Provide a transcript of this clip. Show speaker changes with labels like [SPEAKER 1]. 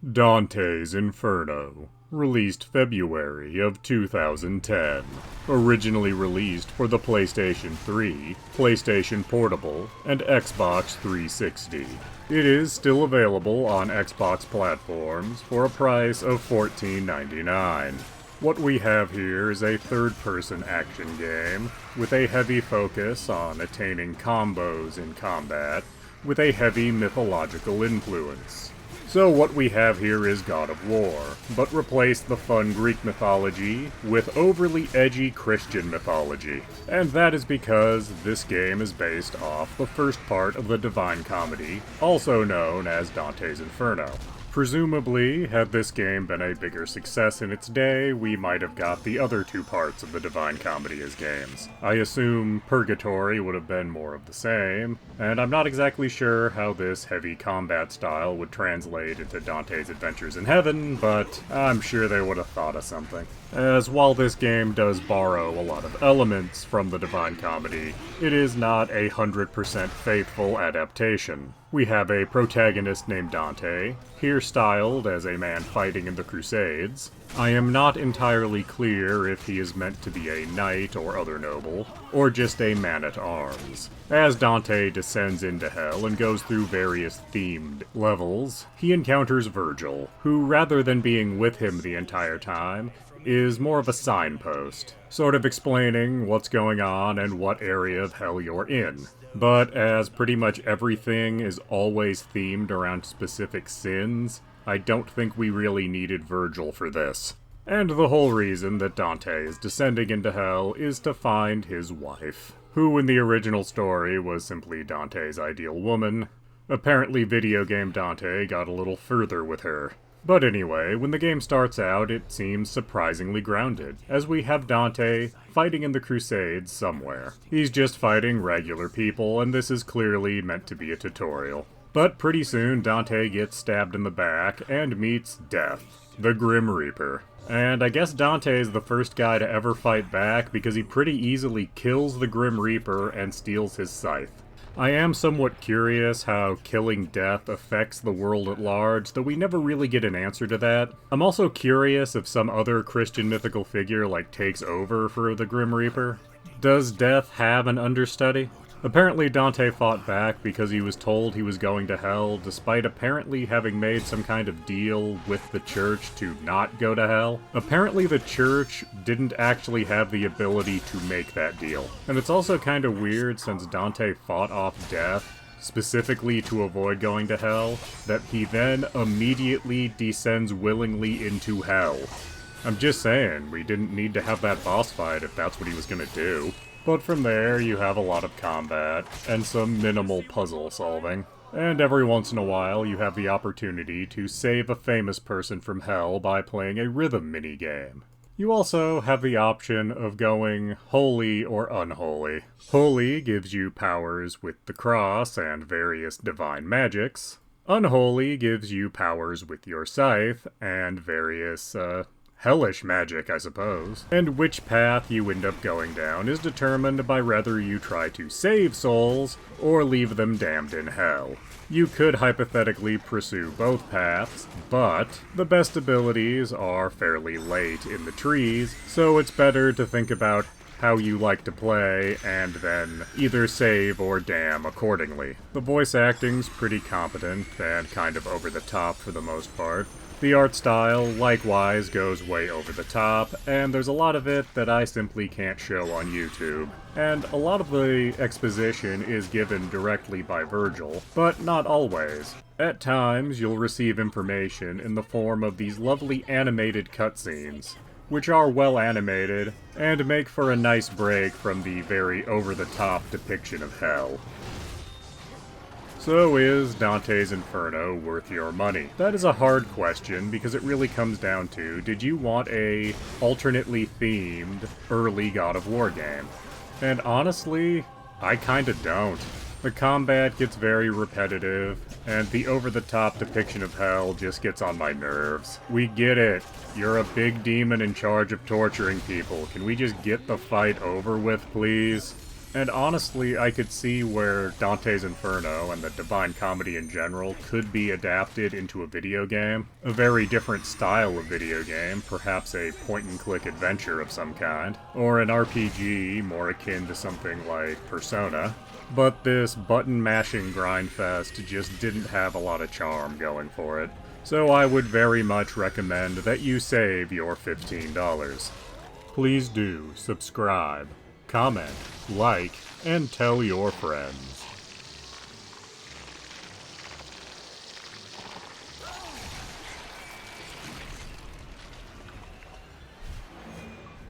[SPEAKER 1] Dante's Inferno, released February of 2010. Originally released for the PlayStation 3, PlayStation Portable, and Xbox 360. It is still available on Xbox platforms for a price of $14.99. What we have here is a third-person action game with a heavy focus on attaining combos in combat with a heavy mythological influence. So what we have here is God of War, but replace the fun Greek mythology with overly edgy Christian mythology. And that is because this game is based off the first part of the Divine Comedy, also known as Dante's Inferno. Presumably, had this game been a bigger success in its day, we might have got the other two parts of the Divine Comedy as games. I assume Purgatory would have been more of the same, and I'm not exactly sure how this heavy combat style would translate into Dante's Adventures in Heaven, but I'm sure they would have thought of something. As while this game does borrow a lot of elements from the Divine Comedy, it is not 100% faithful adaptation. We have a protagonist named Dante, here styled as a man fighting in the Crusades. I am not entirely clear if he is meant to be a knight or other noble, or just a man-at-arms. As Dante descends into hell and goes through various themed levels, he encounters Virgil, who, rather than being with him the entire time, is more of a signpost, sort of explaining what's going on and what area of hell you're in. But as pretty much everything is always themed around specific sins, I don't think we really needed Virgil for this. And the whole reason that Dante is descending into hell is to find his wife, who in the original story was simply Dante's ideal woman. Apparently video game Dante got a little further with her. But anyway, when the game starts out, it seems surprisingly grounded, as we have Dante fighting in the Crusades somewhere. He's just fighting regular people, and this is clearly meant to be a tutorial. But pretty soon, Dante gets stabbed in the back and meets Death, the Grim Reaper. And I guess Dante is the first guy to ever fight back because he pretty easily kills the Grim Reaper and steals his scythe. I am somewhat curious how killing Death affects the world at large, though we never really get an answer to that. I'm also curious if some other Christian mythical figure takes over for the Grim Reaper. Does Death have an understudy? Apparently Dante fought back because he was told he was going to hell, despite apparently having made some kind of deal with the church to not go to hell. Apparently the church didn't actually have the ability to make that deal. And it's also kind of weird, since Dante fought off Death specifically to avoid going to hell, that he then immediately descends willingly into hell. I'm just saying, we didn't need to have that boss fight if that's what he was gonna do. But from there, you have a lot of combat, and some minimal puzzle solving. And every once in a while, you have the opportunity to save a famous person from hell by playing a rhythm minigame. You also have the option of going holy or unholy. Holy gives you powers with the cross and various divine magics. Unholy gives you powers with your scythe and various, hellish magic, I suppose. And which path you end up going down is determined by whether you try to save souls or leave them damned in hell. You could hypothetically pursue both paths, but the best abilities are fairly late in the trees, so it's better to think about how you like to play, and then either save or damn accordingly. The voice acting's pretty competent and kind of over the top for the most part. The art style, likewise, goes way over the top, and there's a lot of it that I simply can't show on YouTube. And a lot of the exposition is given directly by Virgil, but not always. At times, you'll receive information in the form of these lovely animated cutscenes, which are well animated, and make for a nice break from the very over-the-top depiction of hell. So is Dante's Inferno worth your money? That is a hard question because it really comes down to, did you want a alternately themed early God of War game? And honestly, I kinda don't. The combat gets very repetitive, and the over-the-top depiction of hell just gets on my nerves. We get it. You're a big demon in charge of torturing people. Can we just get the fight over with, please? And honestly, I could see where Dante's Inferno and the Divine Comedy in general could be adapted into a video game. A very different style of video game, perhaps a point-and-click adventure of some kind, or an RPG more akin to something like Persona. But this button-mashing grindfest just didn't have a lot of charm going for it. So I would very much recommend that you save your $15. Please do subscribe, comment, like, and tell your friends.